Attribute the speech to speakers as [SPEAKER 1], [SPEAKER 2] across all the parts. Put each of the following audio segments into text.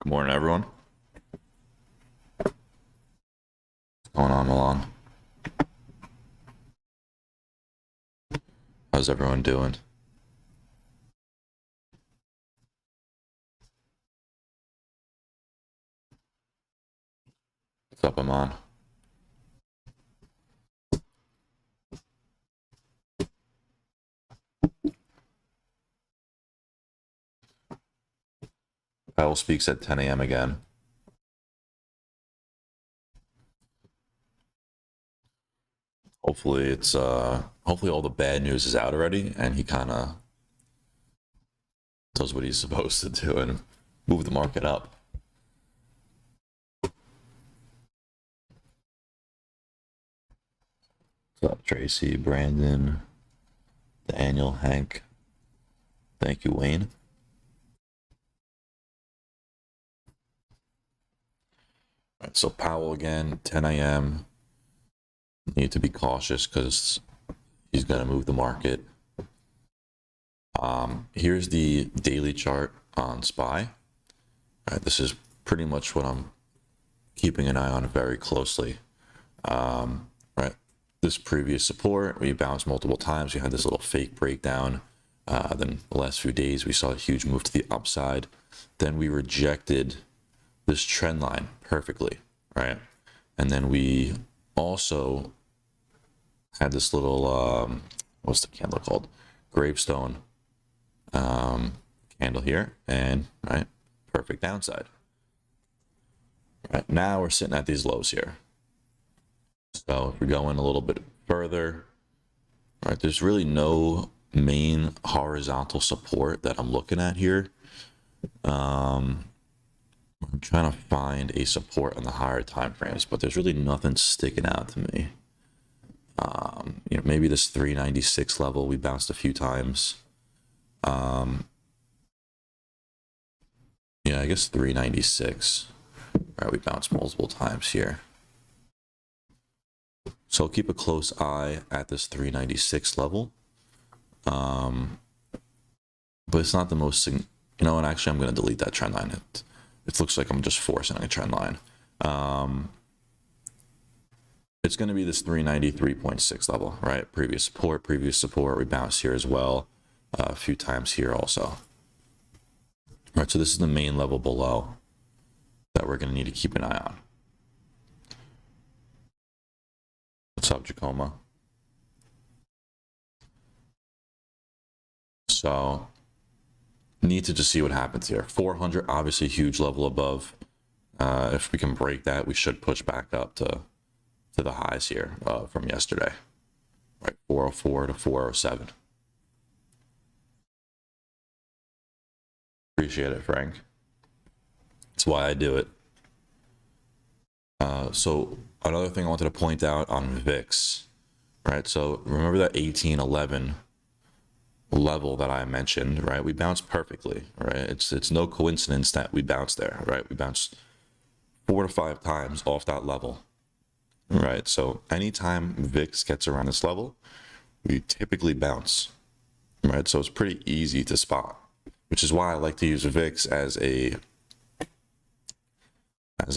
[SPEAKER 1] Good morning, everyone. What's going on, Milan? How's everyone doing? What's up, Aman? Powell speaks at 10 a.m. again. Hopefully hopefully all the bad news is out already and he kind of does what he's supposed to do and move the market up. What's up, Tracy, Brandon, Daniel, Hank? Thank you, Wayne. All right, so Powell again, 10 a.m. Need to be cautious because he's going to move the market. Here's the daily chart on SPY. All right, this is pretty much what I'm keeping an eye on very closely. Right, this previous support, we bounced multiple times. We had this little fake breakdown. Then the last few days, we saw a huge move to the upside. Then we rejected this trend line perfectly, right? And then we also had this little, what's the candle called? Gravestone candle here, and right, perfect downside. Right, now we're sitting at these lows here. So if we go in a little bit further, right, there's really no main horizontal support that I'm looking at here. I'm trying to find a support on the higher time frames, but there's really nothing sticking out to me. You know, maybe this 396 level we bounced a few times. Yeah, I guess 396. Right, we bounced multiple times here. So I'll keep a close eye at this 396 level. But it's not the most, you know, and actually I'm going to delete that trend line. It looks like I'm just forcing a trend line. It's going to be this 393.6 level, right? Previous support, we bounced here as well, a few times here also. Right, so this is the main level below that we're going to need to keep an eye on. What's up, Jacoma? So, need to just see what happens here. 400, obviously huge level above. If we can break that, we should push back up to the highs here from yesterday. Right, 404 to 407. Appreciate it, Frank. That's why I do it. So another thing I wanted to point out on VIX, right? So remember that 1811 level that I mentioned, right? We bounced perfectly, right? It's no coincidence that we bounced there, right? We bounced 4 to 5 times off that level, right? So anytime VIX gets around this level, we typically bounce, right? So it's pretty easy to spot, which is why I like to use VIX as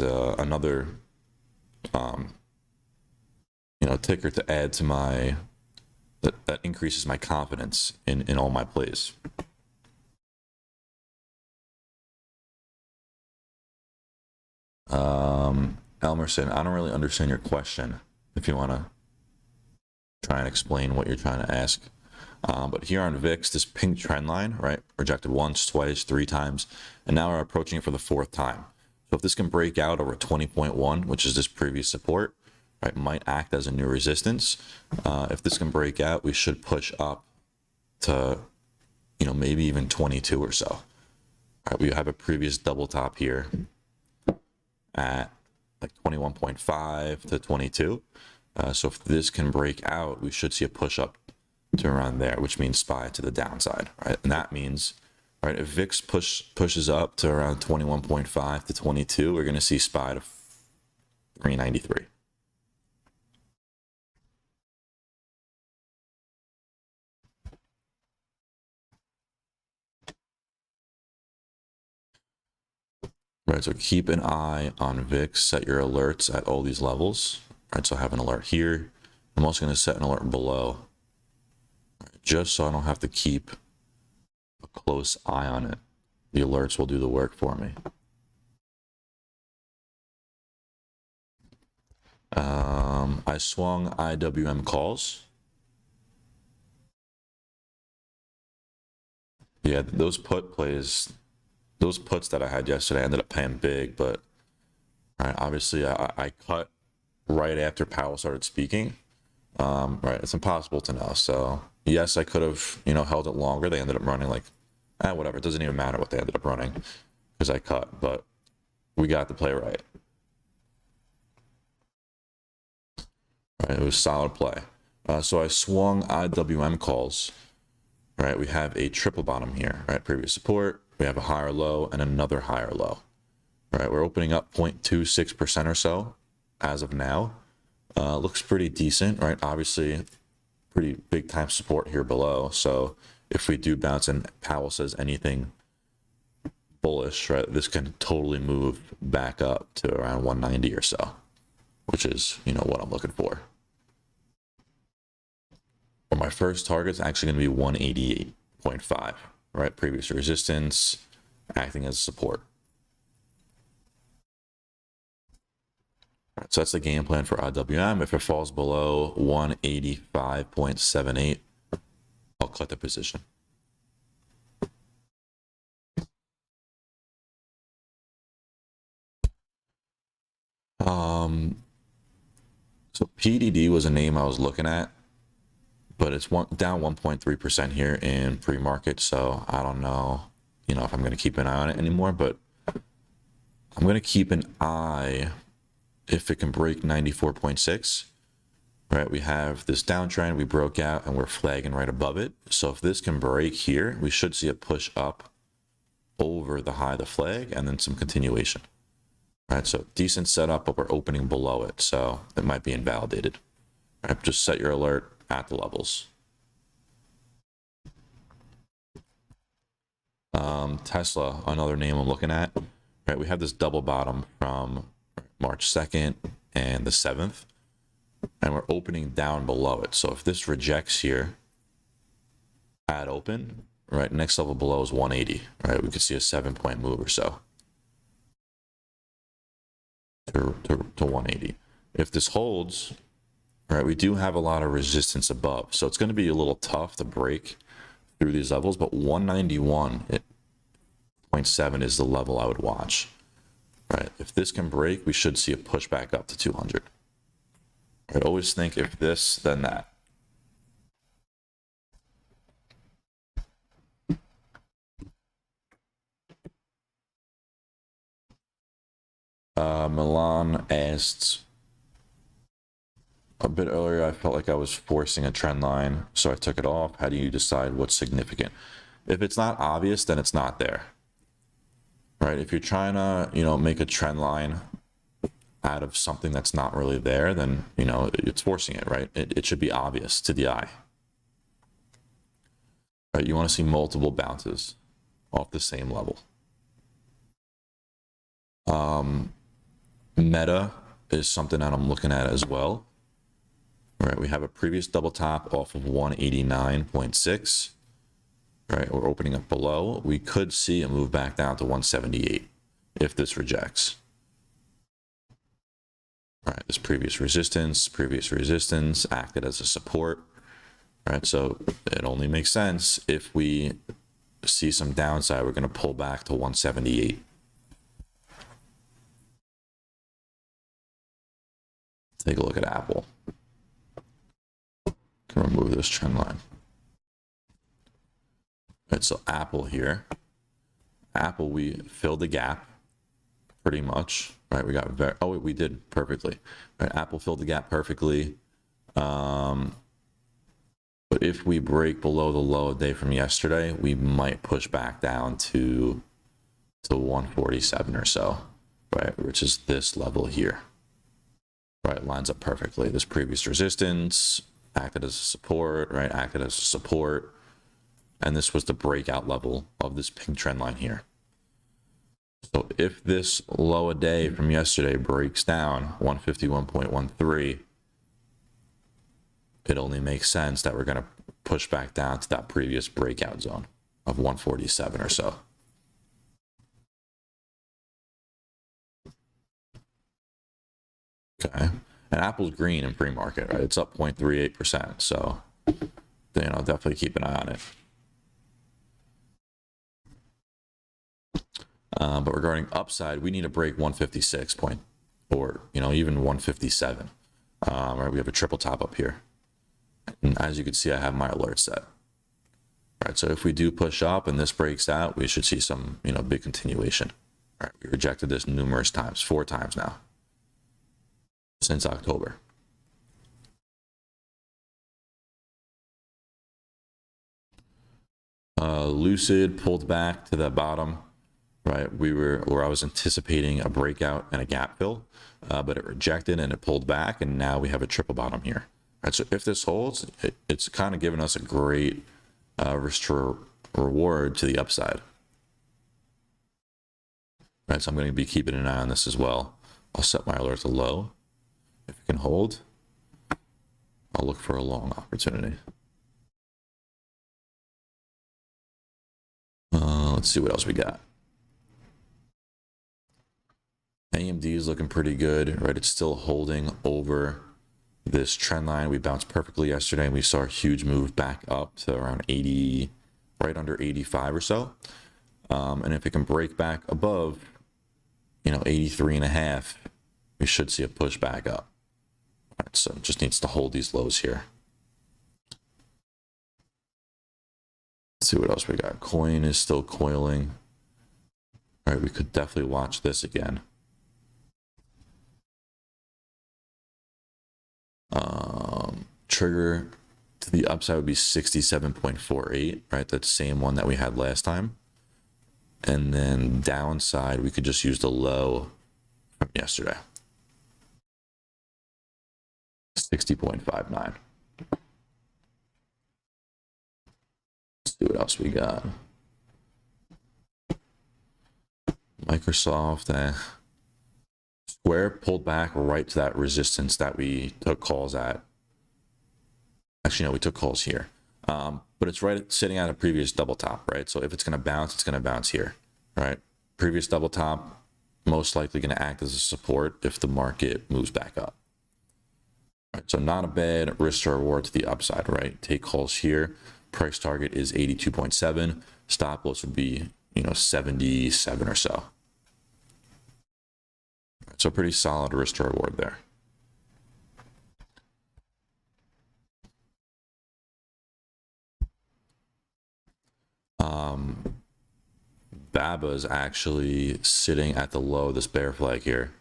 [SPEAKER 1] another you know, ticker to add to my that increases my confidence in all my plays. Elmerson, I don't really understand your question. If you want to try and explain what you're trying to ask. But here on VIX, this pink trend line, right, rejected once, twice, 3 times, and now we're approaching it for the 4th time. So if this can break out over 20.1, which is this previous support, right, might act as a new resistance. If this can break out, we should push up to, you know, maybe even 22 or so. All right, we have a previous double top here at like 21.5 to 22. So if this can break out, we should see a push up to around there, which means SPY to the downside, right? And that means, right, if VIX pushes up to around 21.5 to 22, we're going to see SPY to 393. Right, so keep an eye on VIX, set your alerts at all these levels. Right, so I have an alert here. I'm also going to set an alert below, right, just so I don't have to keep a close eye on it. The alerts will do the work for me. I swung IWM calls. Yeah, those put plays, those puts that I had yesterday, I ended up paying big, but right, obviously I cut right after Powell started speaking. Right, it's impossible to know. So yes, I could have, held it longer. They ended up running like, whatever. It doesn't even matter what they ended up running because I cut, but we got the play right. Right, it was solid play. So I swung IWM calls. Right, we have a triple bottom here. Right, previous support. We have a higher low and another higher low. Right, we're opening up 0.26% or so as of now. Looks pretty decent, right? Obviously, pretty big time support here below. So if we do bounce and Powell says anything bullish, right, this can totally move back up to around 190 or so, which is, what I'm looking for. Well, my first target is actually going to be 188.5, right? Previous resistance acting as support. So that's the game plan for IWM. If it falls below 185.78, I'll cut the position. So PDD was a name I was looking at, but it's down 1.3% here in pre-market. So I don't know, if I'm going to keep an eye on it anymore, but I'm going to keep an eye if it can break 94.6, right? We have this downtrend, we broke out and we're flagging right above it. So if this can break here, we should see a push up over the high of the flag and then some continuation, right? So decent setup, but we're opening below it. So it might be invalidated, right? Just set your alert at the levels. Tesla, another name I'm looking at, right? We have this double bottom from March 2nd and the 7th, and we're opening down below it. So if this rejects here at open, right, next level below is 180, right? We could see a 7-point move or so to 180. If this holds, right, we do have a lot of resistance above. So it's going to be a little tough to break through these levels, but 191.7 is the level I would watch. Right, if this can break, we should see a push back up to 200. Right, always think if this, then that. Milan asked a bit earlier, I felt like I was forcing a trend line, so I took it off. How do you decide what's significant? If it's not obvious, then it's not there. Right, if you're trying to, make a trend line out of something that's not really there, then, it's forcing it, right? It should be obvious to the eye. Right, you want to see multiple bounces off the same level. Meta is something that I'm looking at as well. Right, we have a previous double top off of 189.6. Right, we're opening up below. We could see a move back down to 178 if this rejects. All right, this previous resistance acted as a support. All right, so it only makes sense if we see some downside, we're going to pull back to 178. Take a look at Apple. Can remove this trend line. Right, so Apple here. Apple, we filled the gap pretty much, right? We got we did perfectly. Right, Apple filled the gap perfectly. But if we break below the low day from yesterday, we might push back down to 147 or so, right? Which is this level here. Right, lines up perfectly. This previous resistance acted as a support, right? Acted as a support. And this was the breakout level of this pink trend line here. So if this low a day from yesterday breaks down 151.13, it only makes sense that we're going to push back down to that previous breakout zone of 147 or so. Okay. And Apple's green in pre-market, right? It's up 0.38%. So, definitely keep an eye on it. But regarding upside, we need to break 156 point, or even 157. Right, we have a triple top up here, and as you can see, I have my alert set. Right, so if we do push up and this breaks out, we should see some big continuation. Right, we rejected this numerous times, 4 times now since October. Lucid pulled back to the bottom. Right, I was anticipating a breakout and a gap fill, but it rejected and it pulled back, and now we have a triple bottom here. Right, so if this holds, it's kind of giving us a great risk to reward to the upside. Right, so I'm going to be keeping an eye on this as well. I'll set my alert to low. If it can hold, I'll look for a long opportunity. Let's see what else we got. AMD is looking pretty good, right? It's still holding over this trend line. We bounced perfectly yesterday, and we saw a huge move back up to around 80, right under 85 or so. And if it can break back above, 83.5, we should see a push back up. All right, so it just needs to hold these lows here. Let's see what else we got. Coin is still coiling. All right, we could definitely watch this again. Trigger to the upside would be 67.48, right? That same one that we had last time. And then downside, we could just use the low from yesterday. 60.59. Let's see what else we got. Microsoft, Square pulled back right to that resistance that we took calls at. Actually, no, we took calls here. But it's right sitting at a previous double top, right? So if it's going to bounce, it's going to bounce here, right? Previous double top, most likely going to act as a support if the market moves back up. Right, so not a bad risk to reward to the upside, right? Take calls here. Price target is 82.7. Stop loss would be, 77 or so. So pretty solid risk to reward there. BABA is actually sitting at the low of this bear flag here.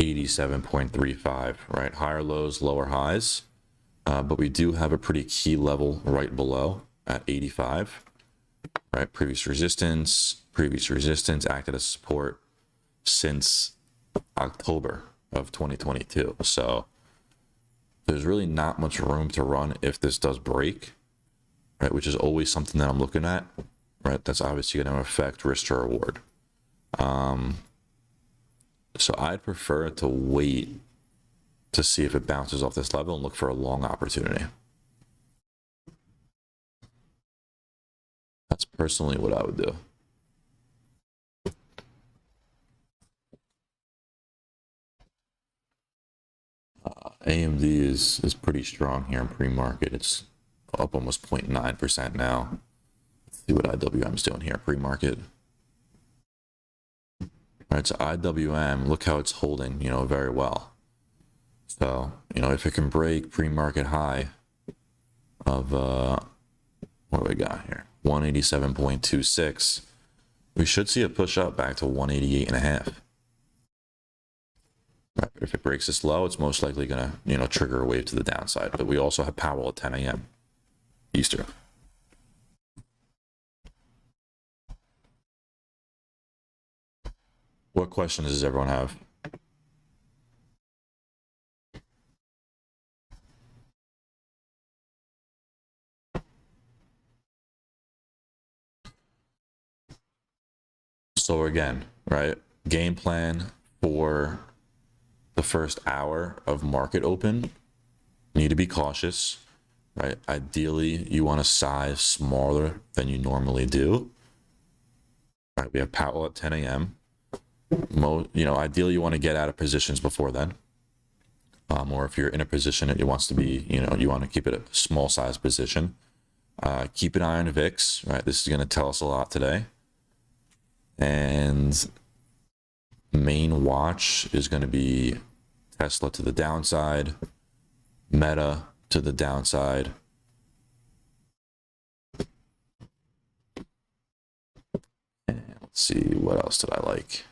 [SPEAKER 1] 87.35, right? Higher lows, lower highs. But we do have a pretty key level right below at 85, right? Previous resistance acted as support since October of 2022. So there's really not much room to run if this does break, right? Which is always something that I'm looking at, right? That's obviously going to affect risk to reward. So I'd prefer to wait to see if it bounces off this level and look for a long opportunity. That's personally what I would do. AMD is pretty strong here in pre-market. It's up almost 0.9% now. Let's see what IWM is doing here, pre-market. All right, so IWM, look how it's holding, very well. So, if it can break pre-market high of, what do we got here? 187.26, we should see a push up back to 188.5. Right, but if it breaks this low, it's most likely going to, trigger a wave to the downside. But we also have Powell at 10 a.m. Eastern. What questions does everyone have? So again, right, game plan for the first hour of market open, need to be cautious, right? Ideally, you want to size smaller than you normally do. Right, we have Powell at 10 a.m. Ideally, you want to get out of positions before then. Or if you're in a position that it wants to be, you want to keep it a small size position. Keep an eye on VIX, right? This is going to tell us a lot today. And main watch is going to be Tesla to the downside, Meta to the downside. And let's see, what else did I like?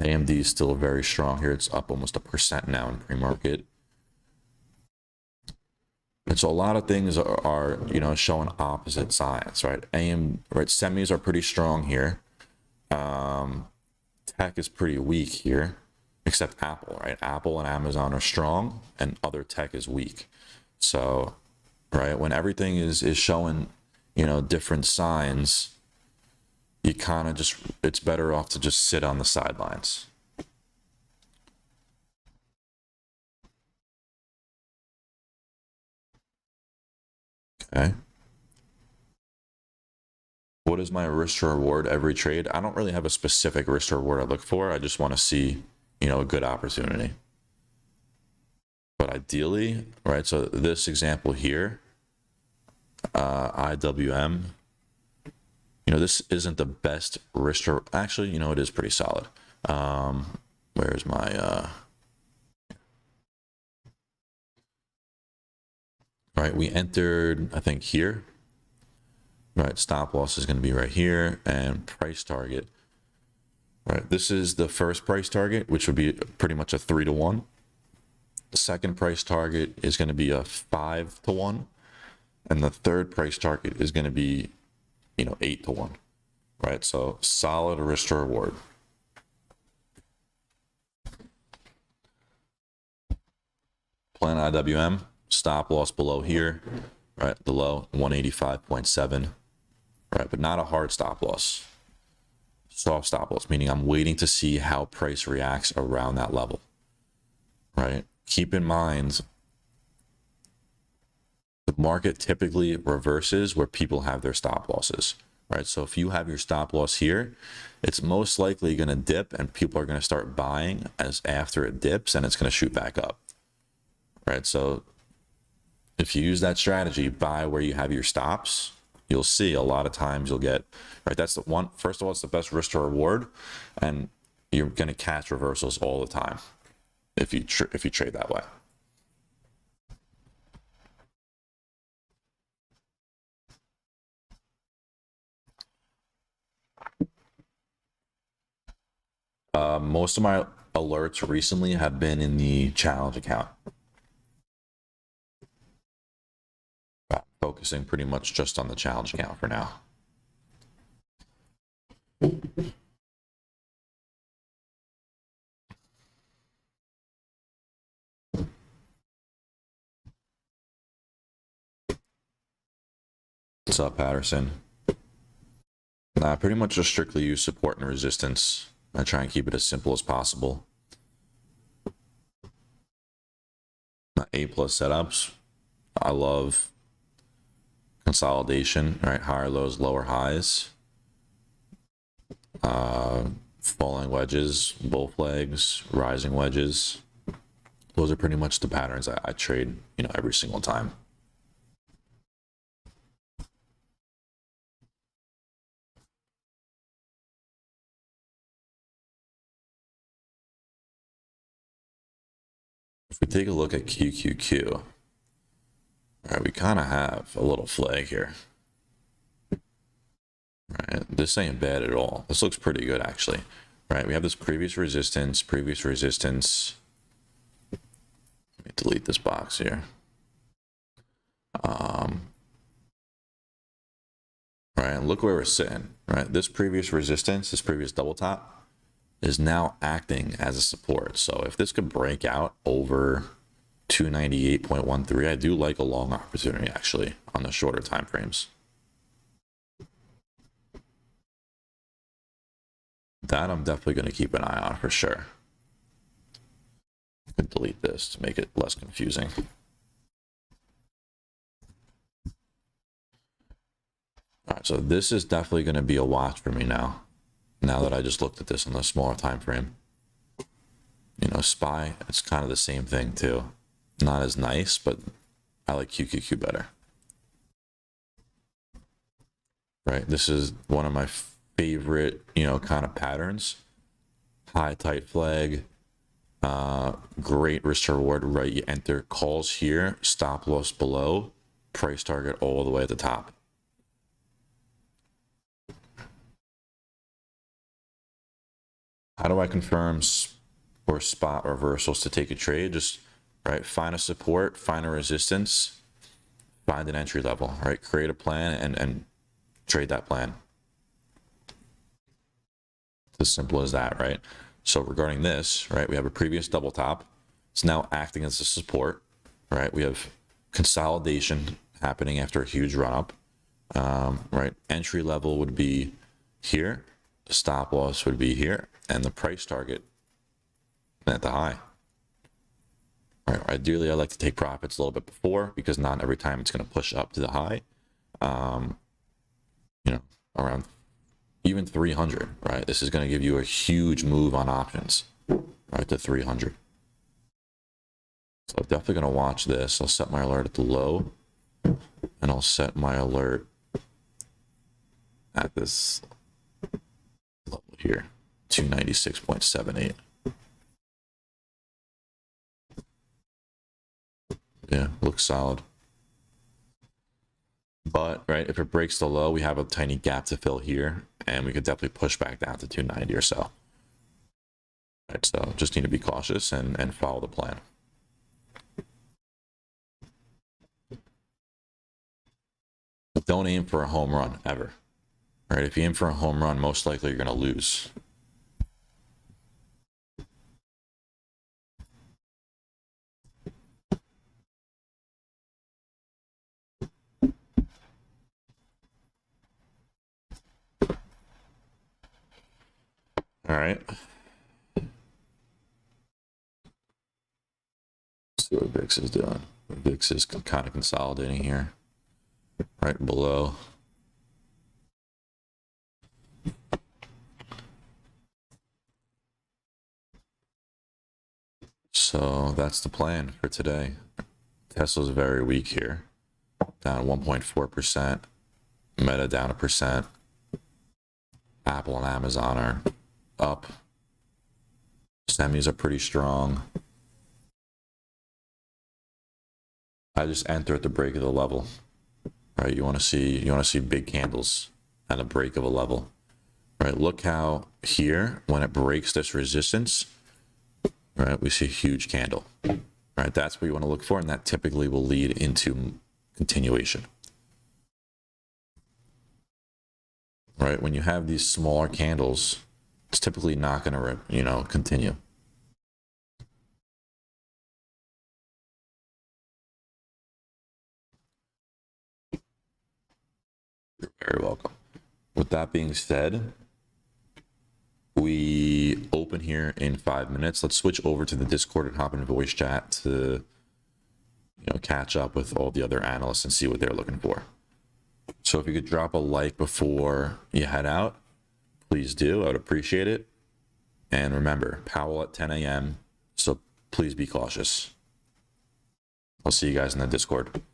[SPEAKER 1] AMD is still very strong here. It's up almost 1% now in pre-market. And so a lot of things are showing opposite signs, right? Semis are pretty strong here. Tech is pretty weak here, except Apple, right? Apple and Amazon are strong and other tech is weak. So, right, when everything is showing, different signs, you kind of it's better off to just sit on the sidelines. Okay. What is my risk to reward every trade? I don't really have a specific risk to reward I look for. I just want to see, a good opportunity. But ideally, right, so this example here, IWM, this isn't the best risk to, actually, it is pretty solid. Where's my, right, we entered, I think here, right, stop loss is going to be right here, and price target, right, this is the first price target, which would be pretty much a 3-to-1. The second price target is going to be a 5-to-1, and the third price target is going to be 8-to-1, right? So solid risk to reward. Plan IWM, stop loss below here, right? The low 185.7, right? But not a hard stop loss. Soft stop loss, meaning I'm waiting to see how price reacts around that level, right? Keep in mind, the market typically reverses where people have their stop losses, right? So if you have your stop loss here, it's most likely going to dip and people are going to start buying as after it dips and it's going to shoot back up, right? So if you use that strategy, buy where you have your stops, you'll see a lot of times you'll get, right? That's the one, first of all, it's the best risk to reward, and you're going to catch reversals all the time if you trade that way. Most of my alerts recently have been in the challenge account. Focusing pretty much just on the challenge account for now. What's up, Patterson? I pretty much just strictly use support and resistance. I try and keep it as simple as possible. A+ setups. I love consolidation, right? Higher lows, lower highs. Falling wedges, bull flags, rising wedges. Those are pretty much the patterns I trade, every single time. If we take a look at QQQ, all right, we kind of have a little flag here. Right, this ain't bad at all. This looks pretty good, actually. Right, we have this previous resistance. Let me delete this box here. Right, and look where we're sitting. Right, this previous resistance, this previous double top, is now acting as a support. So if this could break out over 298.13, I do like a long opportunity actually on the shorter time frames. That I'm definitely going to keep an eye on for sure. I could delete this to make it less confusing. All right, so this is definitely going to be a watch for me now. Now that I just looked at this on the smaller time frame. You know, SPY, it's kind of the same thing too. Not as nice, but I like QQQ better. Right, this is one of my favorite, you know, kind of patterns. High tight flag, great risk to reward, right? You enter calls here, stop loss below, price target all the way at the top. How do I confirm for spot reversals to take a trade? Just, right, find a support, find a resistance, find an entry level, right? Create a plan and trade that plan. It's as simple as that, right? So regarding this, right, we have a previous double top. It's now acting as a support, right? We have consolidation happening after a huge run up, right? Entry level would be here, the stop loss would be here, and the price target at the high. All right, ideally, I like to take profits a little bit before because not every time it's going to push up to the high. You know, around even 300, right? This is going to give you a huge move on options, right, to 300. So I'm definitely going to watch this. I'll set my alert at the low, and I'll set my alert at this level here, 296.78. Yeah, looks solid. But, right, if it breaks the low, we have a tiny gap to fill here, and we could definitely push back down to 290 or so. Right, so just need to be cautious and follow the plan. But don't aim for a home run, ever. Right, if you aim for a home run, most likely you're going to lose. All right. Let's see what VIX is doing. VIX is kind of consolidating here, right below. So that's the plan for today. Tesla's very weak here, down 1.4%. Meta down 1%. Apple and Amazon are up. Semis are pretty strong. I just enter at the break of the level, right? You want to see big candles at a break of a level, right? Look how here, when it breaks this resistance, right, we see a huge candle, right? That's what you want to look for, and that typically will lead into continuation, right? When you have these smaller candles, it's typically not going to, you know, continue. You're very welcome. With that being said, we open here in 5 minutes. Let's switch over to the Discord and hop in voice chat to, you know, catch up with all the other analysts and see what they're looking for. So if you could drop a like before you head out, please do. I would appreciate it. And remember, Powell at 10 a.m. So please be cautious. I'll see you guys in the Discord.